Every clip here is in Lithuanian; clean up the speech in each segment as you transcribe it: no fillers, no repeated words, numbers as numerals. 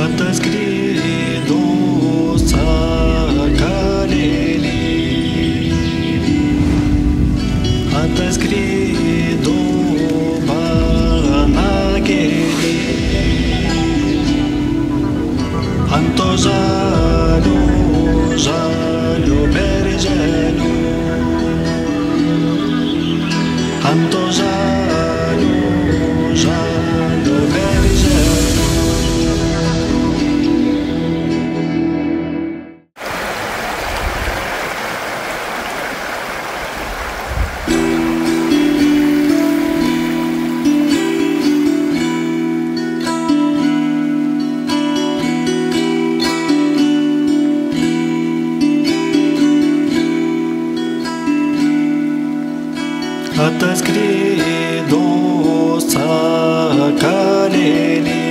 Ataskrido sakalėlį, ataskrido vanagėlį, ant to žalio berželio, ant to žalio berželio. Ataskrido sakalėlį,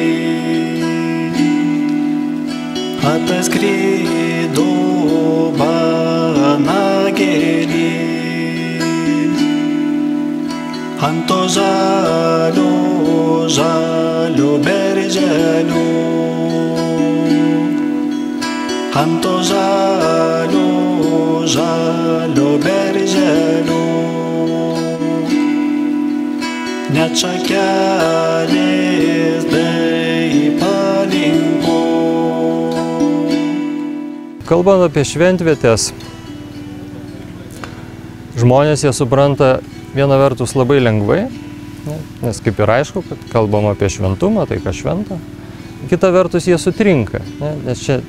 ataskrido vanagėlį, ant to žalio berželio, ant to žalio berželio. Net šakelės tai palinko. Kalbant apie šventvietės, žmonės jie supranta viena vertus labai lengvai, nes kaip ir aišku, kad kalbam apie šventumą, tai kas šventa. Kita vertus jie sutrinka, nes čia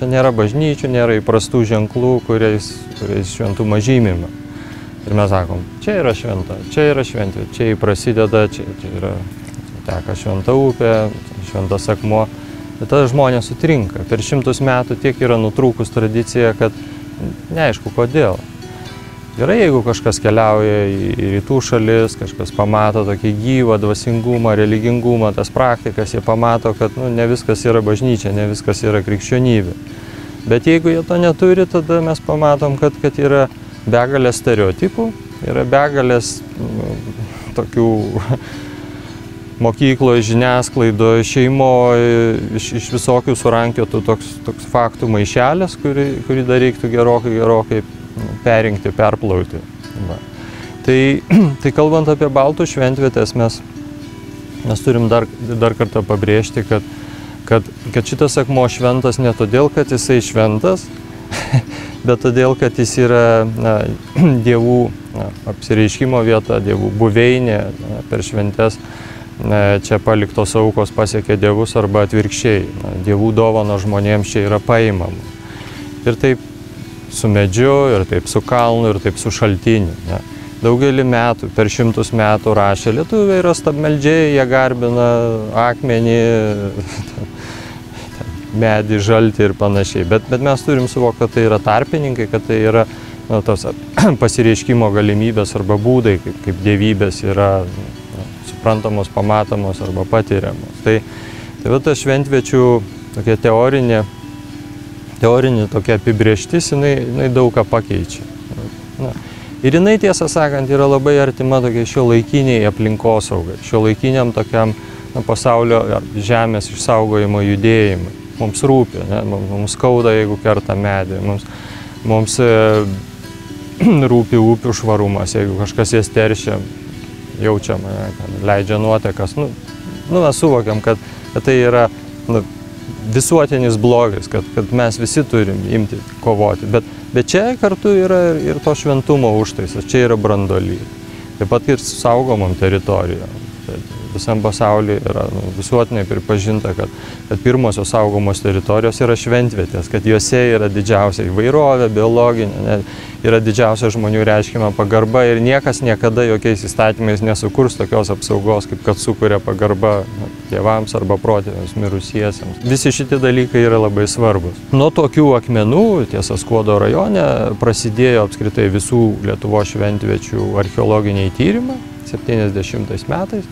nėra bažnyčių, nėra įprastų ženklų, kuriais šventumą žymima. Ir mes sakom, čia yra šventa, čia yra šventė, čia prasideda, čia yra teka šventa upė, šventas akmuo. Ir tada žmonės sutrinka. Per 100 metų tiek yra nutrūkus tradicija, kad neaišku kodėl. Gerai, jeigu kažkas keliauja į rytų šalis, kažkas pamato tokį gyvą dvasingumą, religingumą, tas praktikas, jie pamato, kad ne viskas yra bažnyčia, ne viskas yra krikščionybė. Bet jeigu jie to neturi, tada mes pamatom, kad yra begalės stereotipų, yra begalės tokių mokykloje, žiniasklaidoje, šeimoje, iš visokių surankiotų toks faktų maišelis, kurį dar reiktų gerokai perinkti, perplauti. Va. Tai kalbant apie baltų šventvietės, mes turim dar kartą pabrėžti, kad šitas akmuo šventas ne todėl, kad jisai šventas, bet todėl, kad jis yra dievų apsireiškimo vieta, dievų buveinė, per šventes čia paliktos aukos pasiekia dievus arba atvirkščiai. Dievų dovano žmonėms čia yra paimama. Ir taip su medžiu, ir taip su kalnu, ir taip su šaltiniu. Daugelį metų, per 100 metų rašė lietuviai yra stabmeldžiai, jie garbina akmenį, medį, žaltį ir panašiai. Bet mes turim suvokti, kad tai yra tarpininkai, kad tai yra tos pasireiškimo galimybės arba būdai, kaip dievybės yra suprantamos, pamatomos arba patiriamos. Tai va ta šventviečių tokia teorinė tokia apibrėžtis, jinai daug ką pakeičia. Ir jinai, tiesą sakant, yra labai artima tokia šiuolaikiniai aplinkosaugai, šiuolaikiniam tokiam pasaulio žemės išsaugojimo judėjimui. Mums rūpi, mums skauda, jeigu kerta medį, mums rūpi upių švarumas, jeigu kažkas jas teršia, jaučiam, leidžia nuotekas. Mes suvokiam, kad tai yra visuotinis blogis, kad mes visi turim imti kovoti. Bet čia kartu yra ir to šventumo užtaisas, čia yra branduolys. Taip pat ir saugomom teritorijom. Visam pasaulyje yra visuotinai pripažinta, kad pirmosios saugomos teritorijos yra šventvietės, kad juose yra didžiausia įvairovė, biologinė, yra didžiausia žmonių reiškiama pagarba ir niekas niekada jokiais įstatymais nesukurs tokios apsaugos, kaip kad sukuria pagarba tėvams arba protėviams mirusiesiems. Visi šitie dalykai yra labai svarbus. Nuo tokių akmenų, tiesa, Skuodo rajone, prasidėjo apskritai visų Lietuvos šventviečių archeologiniai tyrimai 70 metais.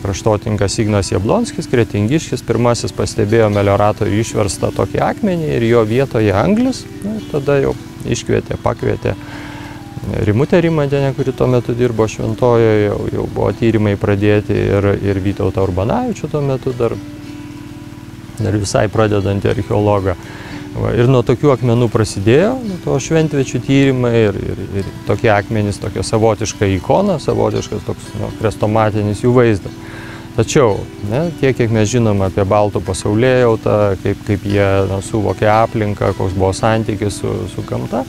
Kraštotininkas Ignas Jablonskis, Kretingiškis, pirmasis pastebėjo melioratorių išverstą tokį akmenį ir jo vietoje anglis. Tada jau pakvietė Rimutę Rimantienę, kuri tuo metu dirbo Šventojoje, jau buvo tyrimai pradėti ir Vytautą Urbanavičių tuo metu dar dar visai pradedantį archeologą. Va, ir nuo tokių akmenų prasidėjo, nuo to šventvečių tyrimai ir tokie akmenys, tokia savotiška ikona, savotiškas toks chrestomatinis jų vaizdas. Tačiau, tiek, kiek mes žinom apie baltų pasaulėjautą, kaip jie suvokė aplinką, koks buvo santykis su gamta,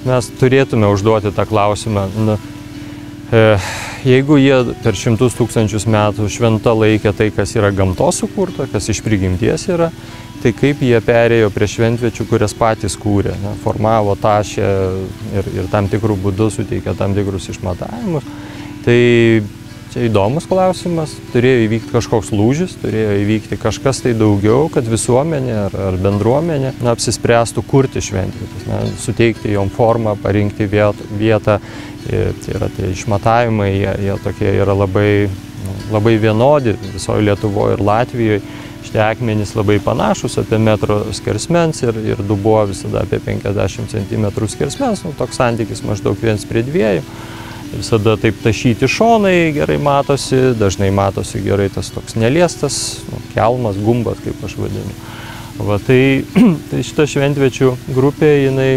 mes turėtume užduoti tą klausimą, jeigu jie per 100 000 metų šventa laikė tai, kas yra gamtos sukurta, kas iš prigimties yra, tai kaip jie perėjo prie šventvečių, kurias patys kūrė, formavo, tašė ir tam tikrų būdų suteikė tam tikrus išmatavimus. Tai čia įdomus klausimas, turėjo įvykti kažkoks lūžis, turėjo įvykti kažkas tai daugiau, kad visuomenė ar bendruomenė apsispręstų kurti šventvietės, suteikti jom formą, parinkti vietą. Tai yra tie išmatavimai, jie tokie yra labai vienodi visoje Lietuvoje ir Latvijoje. Šitie akmenys labai panašus, apie metro skersmens ir dubuo visada apie 50 cm skersmens, toks santykis maždaug 1:2. Visada taip tašyti šonai gerai matosi, dažnai matosi gerai tas toks neliestas, kelmas, gumbas, kaip aš vadinu. Va, tai šita šventvečių grupė, jinai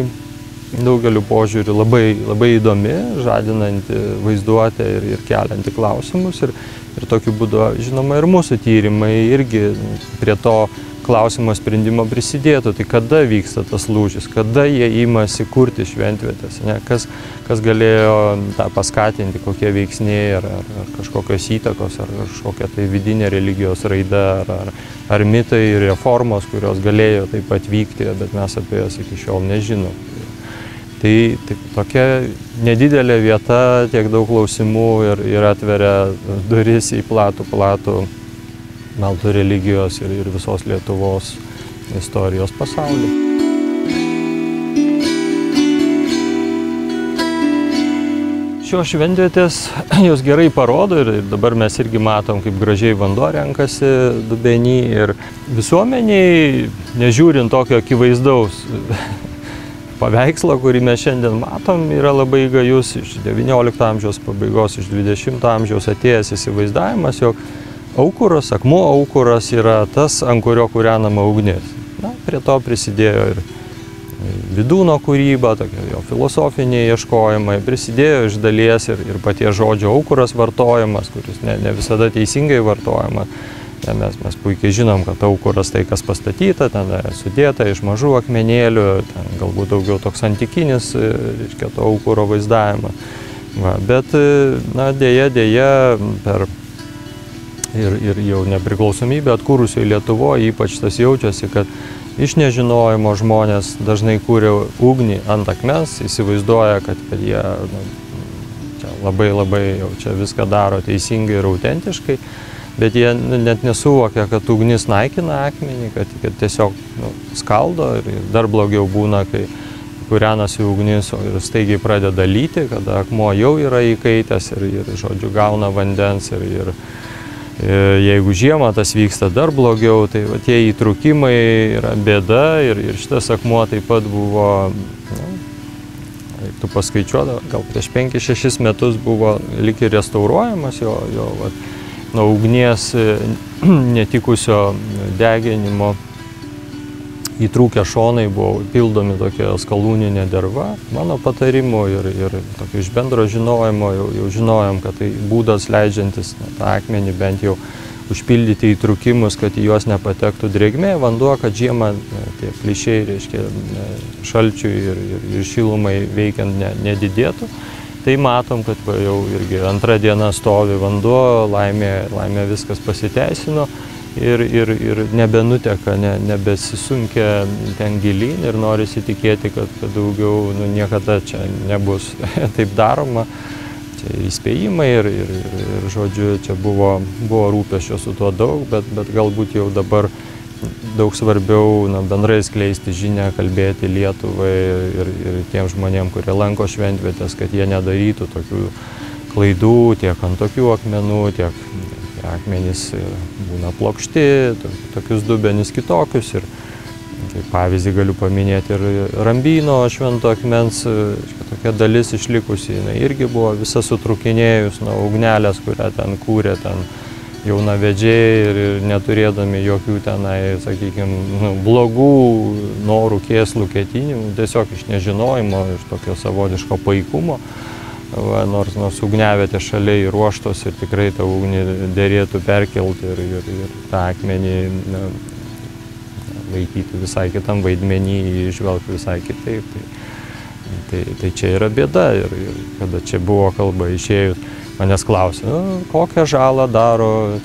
daugeliu požiūrių labai įdomi, žadinanti vaizduotę ir kelianti klausimus. Ir tokiu būdu, žinoma, ir mūsų tyrimai irgi prie to klausimo sprendimo prisidėtų. Tai kada vyksta tas lūžis, kada jie imasi kurti šventvietės, kas galėjo tą paskatinti, kokie veiksniai ar kažkokios įtakos, ar kažkokia tai vidinė religijos raida, ar mitai ir reformos, kurios galėjo taip pat vykti, bet mes apie jas iki šiol nežinom. Tai tokia nedidelė vieta, tiek daug klausimų ir atveria duris į platų baltų religijos ir visos Lietuvos istorijos pasaulį. Šios šventvietės jos gerai parodo ir dabar mes irgi matom, kaip gražiai vanduo renkasi dubenį ir visuomeniai, nežiūrint tokio akivaizdaus paveikslo, kurį mes šiandien matom, yra labai gajus iš XIX amžiaus pabaigos, iš XX amžiaus atėjęs įsivaizdavimas, jog aukuras, akmuo aukuras yra tas, ant kurio kūrenama ugnis. Prie to prisidėjo ir Vydūno kūryba, tokie jo filosofiniai ieškojimai, prisidėjo iš dalies ir paties žodžio aukuras vartojimas, kuris ne visada teisingai vartojamas. Mes puikiai žinom, kad aukuras tai, kas pastatyta, ten sudėta iš mažų akmenėlių, ten galbūt daugiau toks antikinis, reiškia, to aukuro vaizdavimas. Bet, dėja, per ir jau nepriklausomybę atkūrusioje Lietuvoje ypač tas jaučiasi, kad iš nežinojimo žmonės dažnai kūrė ugnį ant akmens, įsivaizduoja, kad jie labai jau čia viską daro teisingai ir autentiškai. Bet jie net nesuvokia, kad ugnis naikina akmenį, kad tiesiog skaldo ir dar blogiau būna, kai kūrenasi ugnis ir staigiai pradeda lyti, kada akmuo jau yra įkaitęs ir žodžiu, gauna vandens ir jeigu žiemą tas vyksta dar blogiau, tai tie įtrūkimai yra bėda ir šitas akmuo taip pat buvo, reiktų paskaičiuoti, gal prieš 5-6 metus buvo lyg ir restauruojamas jo nuo ugnies netikusio deginimo įtrūkę šonai buvo pildomi tokia skalūninė derva. Mano patarimu ir tokio iš bendro žinojimo jau žinojom, kad tai būdas leidžiantis tą akmenį bent jau užpildyti įtrūkimus, kad į juos nepatektų drėgmė, vanduo, kad žiemą tie plyšiai, reiškia, šalčiui ir šilumai veikiant nedidėtų. Tai matom, kad jau irgi antra diena stovi vanduo, laimė viskas pasiteisino ir nebenuteka, nebesisunkia ten gilyn ir norisi tikėti, kad daugiau niekada čia nebus taip daroma. Čia įspėjimai ir žodžiu, čia buvo rūpesčio su tuo daug, bet galbūt jau dabar daug svarbiau bendrai skleisti žinią, kalbėti Lietuvai ir tiem žmonėm, kurie lanko šventvietės, kad jie nedarytų tokių klaidų tiek ant tokių akmenų, tiek akmenys būna plokšti, tokius dubenis kitokius. Ir kaip pavyzdį galiu paminėti ir Rambyno švento akmens, tokia dalis išlikusi, jinai irgi buvo visa sutrūkinėjus nuo ugnelės, kurią ten kūrė, ten jaunavedžiai ir neturėdami jokių tenai, sakykime, blogų norų, kėslų, ketinimų, tiesiog iš nežinojimo, iš tokio savotiško paikumo. Nors ugniavietė šalia įruoštos ir tikrai tą ugnį derėtų perkelti ir tą akmenį laikyti visai kitam vaidmenį, žvelgti visai kitaip. Tai čia yra bėda ir kada čia buvo kalba išėjus, manęs klausė, kokią žalą daro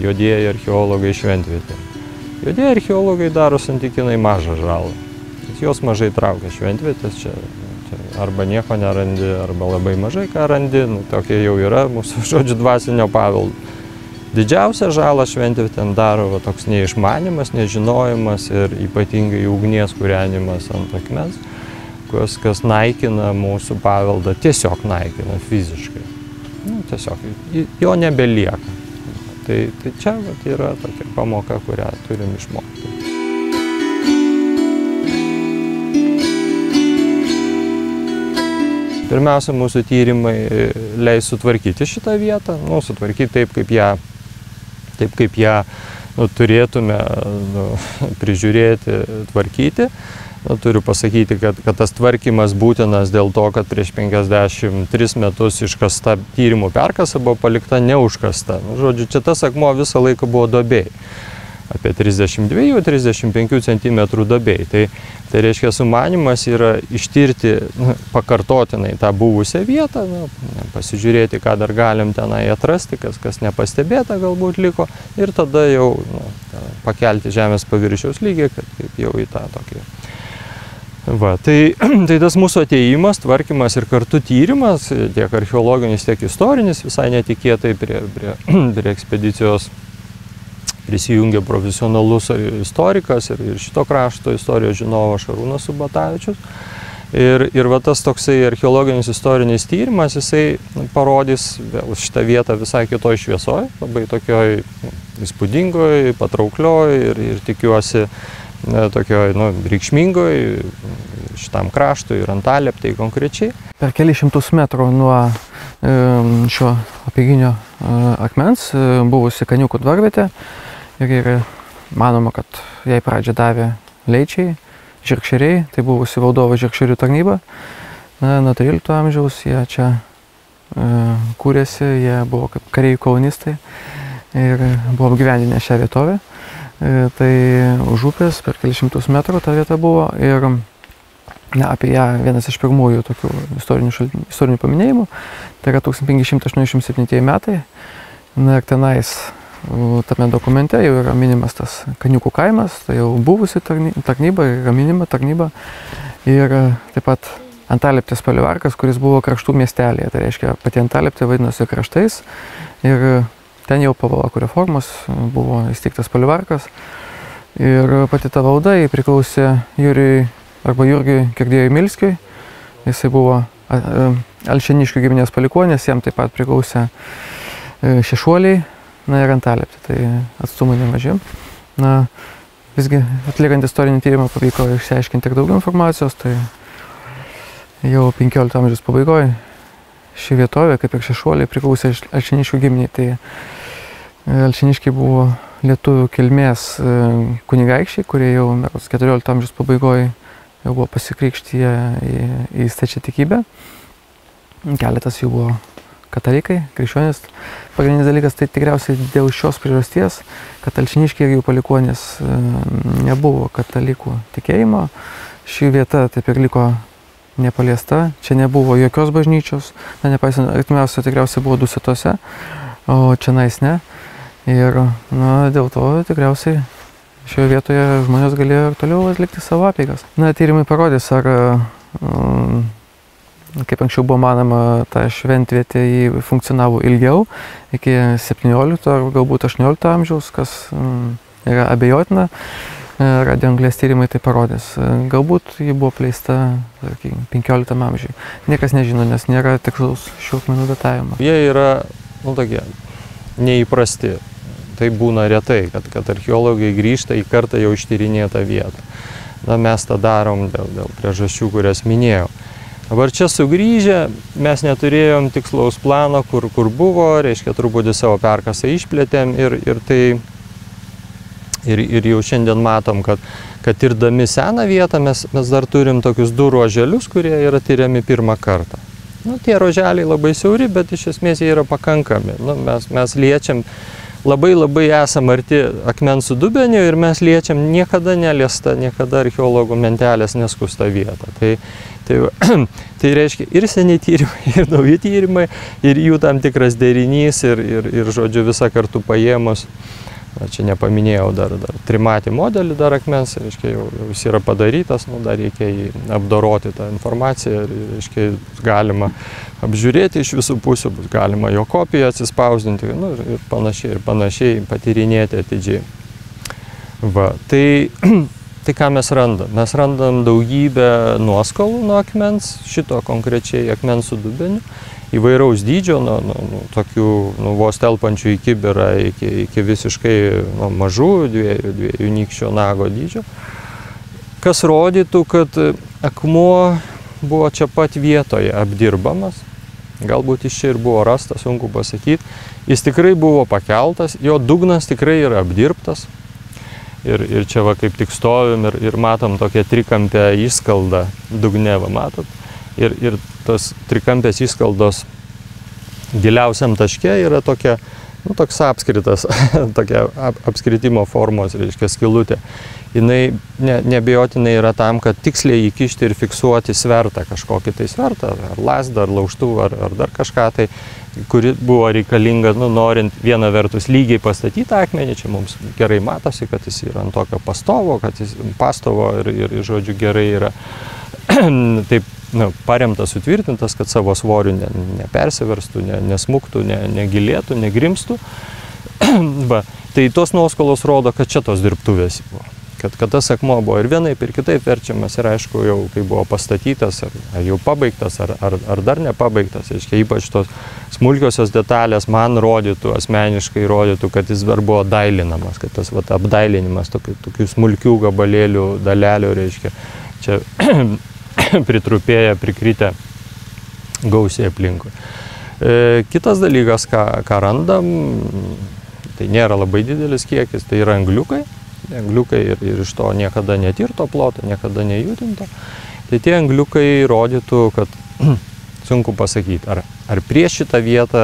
juodieji archeologai šventvietė. Juodieji archeologai daro santykinai mažą žalą. Jos mažai traukia šventvietės, čia arba nieko nerandi, arba labai mažai ką randi, tokie jau yra mūsų žodžiu dvasinio paveldo. Didžiausią žalą šventvietėm daro toks neišmanimas, nežinojimas ir ypatingai ugnies kūrenimas ant akmens, kas naikina mūsų paveldą, tiesiog naikina fiziškai. Tiesiog jo nebelieka. Tai čia yra tokia pamoka, kurią turim išmokti. Pirmiausia, mūsų tyrimai leis sutvarkyti šitą vietą, sutvarkyti taip, kaip ją turėtume prižiūrėti, tvarkyti. Turiu pasakyti, kad tas tvarkymas būtinas dėl to, kad prieš 53 metus iškasta tyrimų perkasa buvo palikta neužkasta. Žodžiu, čia tas akmuo visą laiką buvo duobėj. Apie 32-35 cm duobėj. Tai reiškia, sumanymas yra ištirti pakartotinai tą buvusią vietą, pasižiūrėti, ką dar galim tenai atrasti, kas nepastebėta galbūt liko, ir tada jau pakelti žemės paviršiaus lygį, kaip jau į tą tokį. Tai tas mūsų atėjimas, tvarkymas ir kartu tyrimas, tiek archeologinis, tiek istorinis, visai netikėtai prie ekspedicijos prisijungė profesionalus istorikas ir šito krašto istorijos žinovas Šarūnas Subatavičius. Ir tas toksai archeologinis istorinis tyrimas, jisai parodys šitą vietą visai kitoj šviesoj, labai tokioj įspūdingoj, patrauklioj ir tikiuosi tokioj reikšmingoj šitam kraštui ir Antalieptei konkrečiai. Per kelius šimtus metrų nuo šio apeiginio akmens buvusi Kaniukų dvarvietė. Ir manoma, kad jai pradžią davė leičiai, žirgšeriai, tai buvusi valdovo žirgšerių tarnyba. Nuo 13 amžiaus jie čia kūrėsi, jie buvo kaip kariai kolonistai ir buvo apgyvendinę šią vietovę. Tai už upės per kelius šimtus metrų ta vieta buvo ir apie ją vienas iš pirmųjų tokių istorinių paminėjimų, tai yra 1587 metai. Ir tenais tame dokumente jau yra minimas tas Kaniukų kaimas, tai jau buvusi tarnyba, yra minima tarnyba. Ir taip pat Antalieptės palivarkas, kuris buvo kraštų miestelėje, tai reiškia pati Antalieptė vadinosi kraštais. Ir ten jau po Valakų reformos buvo įsteigtas palivarkas. Ir pati ta valda priklausė Jurgiui Kirdiejui Milskiui. Jisai buvo Alšėniškių giminės palikuonis, jam taip pat priklausė Šešuoliai. Ir Antalieptė, tai atstumai nemaži. Visgi atliekant istorinį tyrimą pavyko išsiaiškinti tiek daug informacijos, tai jau 15 amžiaus pabaigoje ši vietovė, kaip ir Šešuoliai, priklausė Alšėniškių giminiai. Tai Alšėniškiai buvo lietuvių kilmės kunigaikščiai, kurie jau 14 amžiaus pabaigoje jau buvo pasikrikštyję į stačiatikybę. Keletas jų buvo katalikai, krikščionys. Pagrindinis dalykas tai tikriausiai dėl šios priežasties, kad Alšėniškiai ir jų palikuonys nebuvo katalikų tikėjimo. Ši vieta taip ir liko nepaliesta, čia nebuvo jokios bažnyčios, nepaisant, artimiausia tikriausiai buvo Dusetose, o čionais ne. Ir dėl to tikriausiai šioje vietoje žmonės galėjo ir toliau atlikti savo apeigas. Tyrimai parodys, ar kaip anksčiau buvo manoma, ta šventvietė funkcionavo ilgiau, iki 17 ar galbūt 18 amžiaus, kas yra abejotina. Radioanglės tyrimai tai parodys. Galbūt ji buvo pleista 15 amžiui. Niekas nežino, nes nėra tikslaus šių akmenų datavimo. Jie yra tokie neįprasti. Tai būna retai, kad archeologai grįžta į kartą jau ištyrinėtą vietą. Mes tą darom dėl priežasčių, kurias minėjau. Dabar čia sugrįžę, mes neturėjom tikslaus plano, kur buvo, reiškia, truputį savo perkasą išplėtėm ir jau šiandien matom, kad tirdami seną vietą mes dar turim tokius 2 ruoželius, kurie yra tyriami pirmą kartą. Nu, tie ruoželiai labai siauri, bet iš esmės jie yra pakankami. Nu, mes liečiam, labai esam arti akmens su dubeniu ir mes liečiam niekada neliesta, niekada archeologų mentelės neskusta vietą. Tai reiškia ir seni tyrimai, ir nauji tyrimai, ir jų tam tikras derinys, ir žodžiu, visą kartu paėmus. Čia nepaminėjau dar trimatį modelį dar akmens, reiškia, jau jis yra padarytas, nu, dar reikia jį apdoroti tą informaciją, reiškia, galima apžiūrėti iš visų pusių, bus galima jo kopiją atsispausdinti, nu, ir panašiai patyrinėti atidžiai. Va, tai ką mes randam? Mes randam daugybę nuoskalų nuo akmens, šito konkrečiai akmens su dubeniu, įvairaus dydžio, tokių vos telpančių į kibirą iki visiškai mažų, 2 nykščio nago dydžio, kas rodytų, kad akmuo buvo čia pat vietoje apdirbamas, galbūt iš čia ir buvo rastas, sunku pasakyti, jis tikrai buvo pakeltas, jo dugnas tikrai yra apdirbtas. Ir čia va kaip tik stovim ir matom tokią trikampę išskaldą dugne, va matot. Ir tos trikampės išskaldos giliausiam taške yra tokia, nu, toks apskritas, tokia apskritimo formos, reiškia, skylutė. Jinai neabejotinai yra tam, kad tiksliai įkišti ir fiksuoti svertą, kažkokį tai svertą, ar lasdą, ar laužtuvą, ar dar kažką tai, kuri buvo reikalinga, nu, norint viena vertus lygiai pastatyti akmenį, čia mums gerai matosi, kad jis yra ant tokio pastovo, kad jis pastovo ir žodžiu, gerai yra taip, nu, paremtas, sutvirtintas, kad savo svorių nepersiverstų, nesmuktų, negilėtų, negrimstų. Tai tos nuoskalos rodo, kad čia tos dirbtuvės buvo. Kad tas akmuo buvo ir vienaip, ir kitaip verčiamas, ir aišku, jau kai buvo pastatytas, ar jau pabaigtas, ar dar nepabaigtas, aiškiai, ypač tos smulkiosios detalės man rodytų, asmeniškai rodytų, kad jis dar buvo dailinamas, kad tas apdailinimas tokių smulkių gabalėlių, dalelių, reiškia, čia pritrupėję, prikritę gausiai aplinkui. Kitas dalykas, ką randam, tai nėra labai didelis kiekis, tai yra angliukai. Angliukai ir iš to niekada netirto ploto, niekada nejudinto. Tai tie angliukai rodytų, kad sunku pasakyti, ar prieš šitą vietą,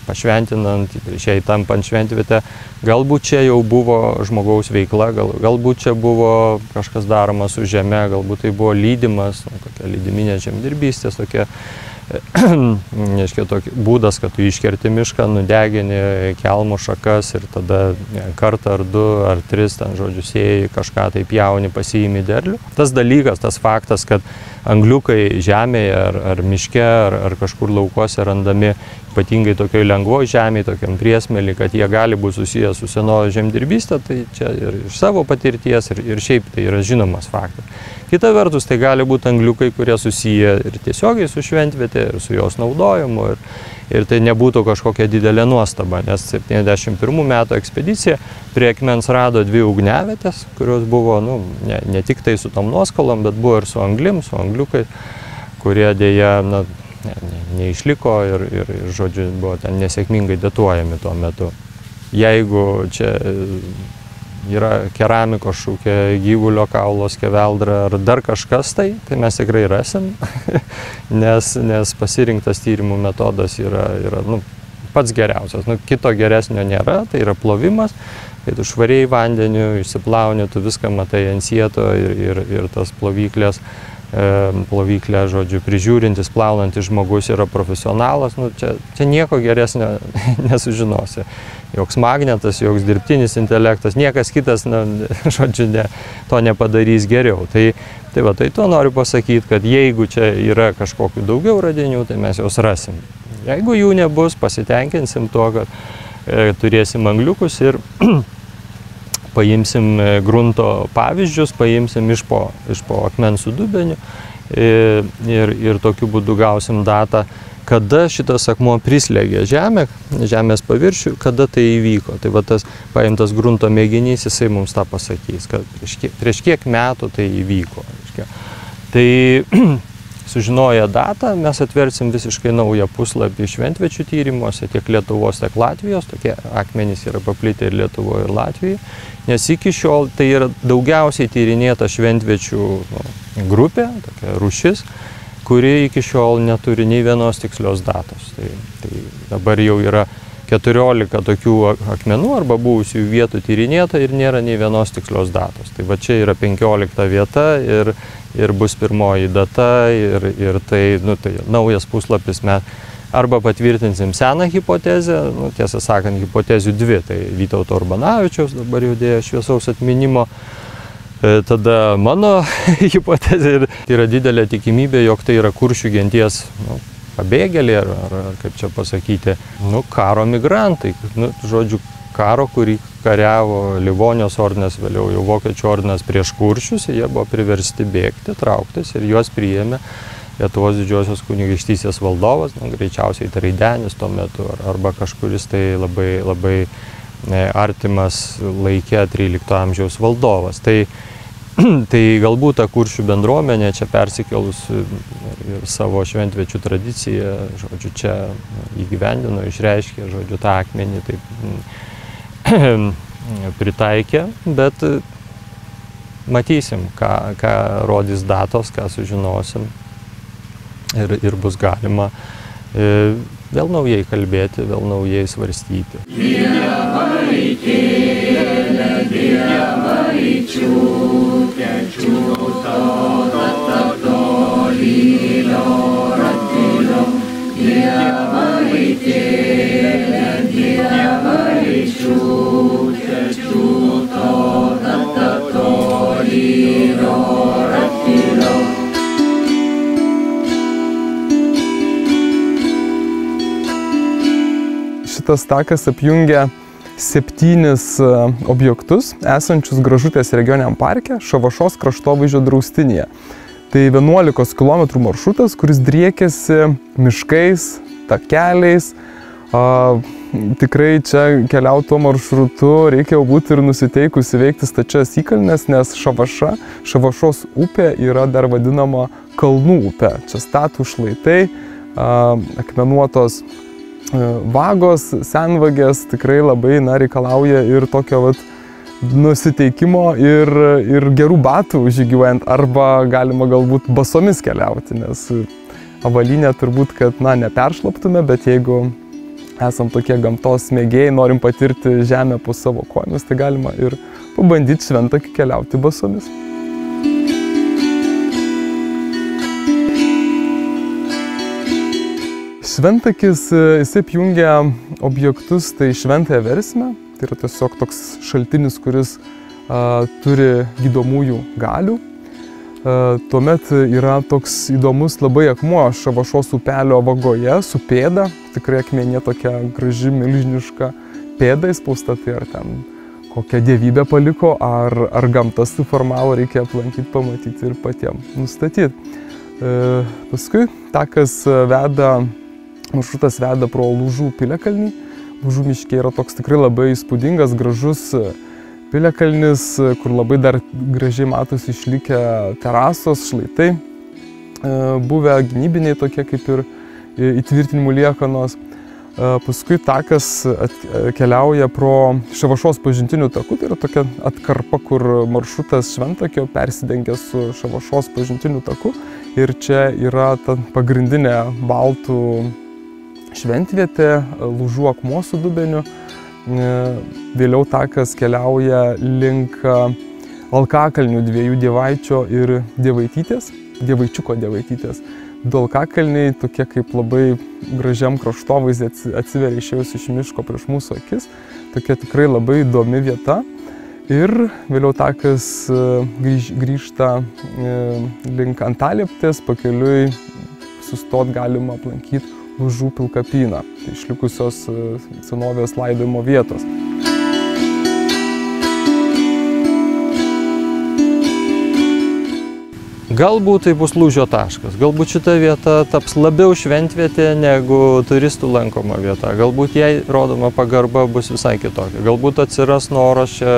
pašventinant, šiai tampant šventvietę, galbūt čia jau buvo žmogaus veikla, galbūt čia buvo kažkas daroma su žeme, galbūt tai buvo lydimas, tokia lydiminė žemdirbystė, tokia būdas, kad tu iškerti mišką, nudegini kelmų šakas ir tada kartą ar 2 ar 3, ten žodžiu, sėjai kažką tai pjauni, pasiimi derlių. Tas dalykas, tas faktas, kad angliukai žemėje ar miške ar kažkur laukuose randami, ypatingai tokioj lengvoj žemėje, tokiam priesmelį, kad jie gali būti susiję su senojo žemdirbystė, tai čia ir iš savo patirties ir šiaip tai yra žinomas faktas. Kita vertus, tai gali būti angliukai, kurie susiję ir tiesiogiai su šventvietė, ir su jos naudojimu, ir tai nebūtų kažkokia didelė nuostaba, nes 71 metų ekspedicija prie akmens rado 2 ugniavietės, kurios buvo, nu, ne tik tai su tom nuoskalom, bet buvo ir su anglim, su angliukai, kurie dėja, na, neišliko ir žodžiu, buvo ten nesėkmingai datuojami tuo metu. Jeigu čia yra keramikos šūkė, gyvulio kaulo skeveldra ar dar kažkas, tai mes tikrai rasim, nes pasirinktas tyrimų metodas yra nu, pats geriausias. Nu, kito geresnio nėra, tai yra plovimas, kai tu švariai vandeniu išsiplauni, tu viską matai ant sieto ir tas plovyklė, žodžiu, prižiūrintis, plaunantis žmogus yra profesionalas, nu, čia nieko geresnio nesužinosi. Joks magnetas, joks dirbtinis intelektas, niekas kitas, žodžiu, to nepadarys geriau. Tai to noriu pasakyti, kad jeigu čia yra kažkokių daugiau radinių, tai mes juos rasim. Jeigu jų nebus, pasitenkinsim tuo, kad turėsim angliukus ir paimsim grunto pavyzdžius, paimsim iš po akmens su dubeniu ir tokiu būdu gausim datą, kada šitas akmuo prislėgė žemės paviršių, kada tai įvyko. Tai va tas paimtas grunto mėginys, jisai mums tą pasakys, kad prieš kiek metų tai įvyko. Tai sužinoję datą, mes atversim visiškai naują puslapį šventviečių tyrimuose, tiek Lietuvos, tiek Latvijos. Tokie akmenys yra paplitę ir Lietuvoje, ir Latvijoje. Nes iki šiol tai yra daugiausiai tyrinėta šventviečių grupė, tokia rūšis, kuri iki šiol neturi nei vienos tikslios datos. Tai dabar jau yra 14 tokių akmenų arba buvusių vietų tyrinėta ir nėra nei vienos tikslios datos. Tai va čia yra 15 vieta ir bus pirmoji data ir tai naujas puslapis. Mes arba patvirtinsim seną hipotezę, tiesą sakant, hipotezių dvi, tai Vytauto Urbanavičiaus dabar jau dėjo šviesaus atminimo. Tada mano hipotezė yra didelė tikimybė, jog tai yra kuršių genties pabėgėliai, ar kaip čia pasakyti, karo migrantai. Žodžiu, karo, kurį kariavo Livonijos ordinas, vėliau jau Vokiečių ordinas prieš kuršius, jie buvo priversti bėgti, trauktis ir juos priėmė Lietuvos didžiosios kunigaikštystės valdovas, greičiausiai Traidenis tuo metu, arba kažkuris tai labai, labai artimas laikė 13 amžiaus valdovas. Tai galbūt ta kuršių bendruomenė čia persikėlus ir savo šventviečių tradiciją, žodžiu, čia įgyvendino, išreiškė, žodžiu, tą akmenį taip pritaikė, bet matysim, ką rodys datos, ką sužinosim ir bus galima vėl naujai kalbėti, vėl naujai svarstyti. Šitas takas apjungia 7 objektus esančius Gražutės regioniniam parke Šavašos kraštovaizdžio draustinyje. Tai 11 km maršrutas, kuris driekiasi miškais, takeliais. Tikrai čia keliauti tuo maršrutu reikia būti ir nusiteikus įveikti stačias įkalnes, nes Šavašos upė yra dar vadinama kalnų upė. Čia statūs šlaitai, akmenuotos vagos, senvagės, tikrai labai reikalauja ir tokio nusiteikimo ir gerų batų žygiuojant, arba galima galbūt basomis keliauti, nes avalynė turbūt, kad neperšlaptume, bet jeigu esam tokie gamtos mėgėjai, norim patirti žemę po savo kojomis, tai galima ir pabandyti Šventakį keliauti basomis. Šventakis, jis apjungia objektus, tai Šventąją Versmę, tai yra tiesiog toks šaltinis, kuris turi gydomųjų galių. Tuomet yra toks įdomus labai akmuo Šavašos upelio vagoje su pėda, tikrai akmenė tokia graži, milžiniška pėda įspausta, tai ar ten kokią dievybę paliko, ar gamta suformavo, reikia aplankyti, pamatyti ir patiems nustatyti. Paskui takas maršrutas veda pro Lūžų piliakalnį. Lūžų miške yra toks tikrai labai įspūdingas, gražus piliakalnis, kur labai dar gražiai matosi išlikę terasos, šlaitai, buvę gynybiniai tokie kaip ir įtvirtinimų liekanos. Paskui takas keliauja pro Šavašos pažintinių takų, tai yra tokia atkarpa, kur maršrutas Šventakio persidengia su Šavašos pažintinių taku. Ir čia yra ta pagrindinė baltų šventvietė, Lūžų akmuo su dubeniu. Vėliau takas keliauja link Alkakalnių dviejų dievaičio ir dievaičiuko dievaitytės. Du alkakalniai, tokie kaip labai gražiam kraštovaizdį atsiveria išėjus iš miško prieš mūsų akis. Tokia tikrai labai įdomi vieta. Ir vėliau takas grįžta link Antalieptės, pakeliui sustot galima aplankyti Lūžų pilkapyną, tai išlikusios senovės laidojimo vietos. Galbūt tai bus lūžio taškas, galbūt šita vieta taps labiau šventvietė negu turistų lankoma vieta, galbūt jai rodoma pagarba bus visai kitokia, galbūt atsiras noras čia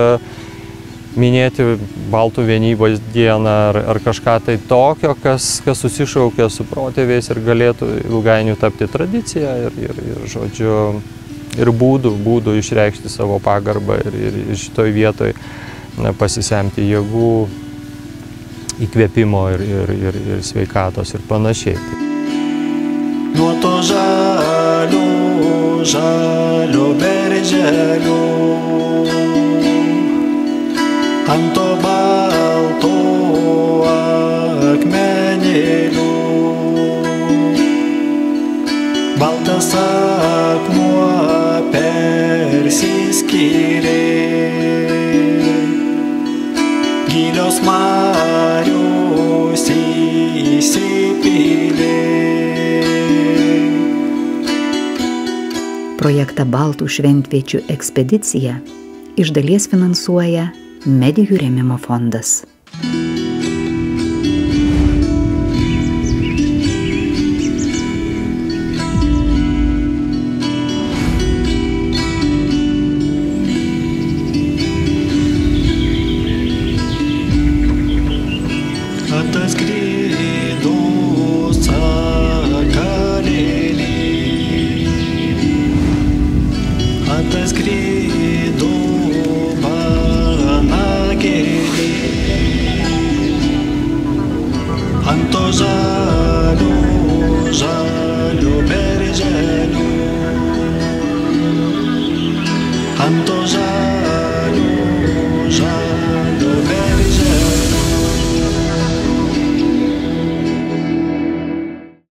minėti baltų vienybės dieną ar kažką tai tokio, kas susišaukia su protėviais ir galėtų ilgainiui tapti tradicija ir žodžiu, ir būdų išreikšti savo pagarbą ir šitoj vietoj pasisemti jėgų, įkvėpimo ir sveikatos ir panašiai. Nuo to žalio berželio ant to balto akmenėlio baltas akmuo persiskyrė, gilios marios įsipylė. Projektą Baltų šventviečių ekspedicija iš dalies finansuoja Medijų rėmimo fondas. Ataskrido sakalėlį, ataskrido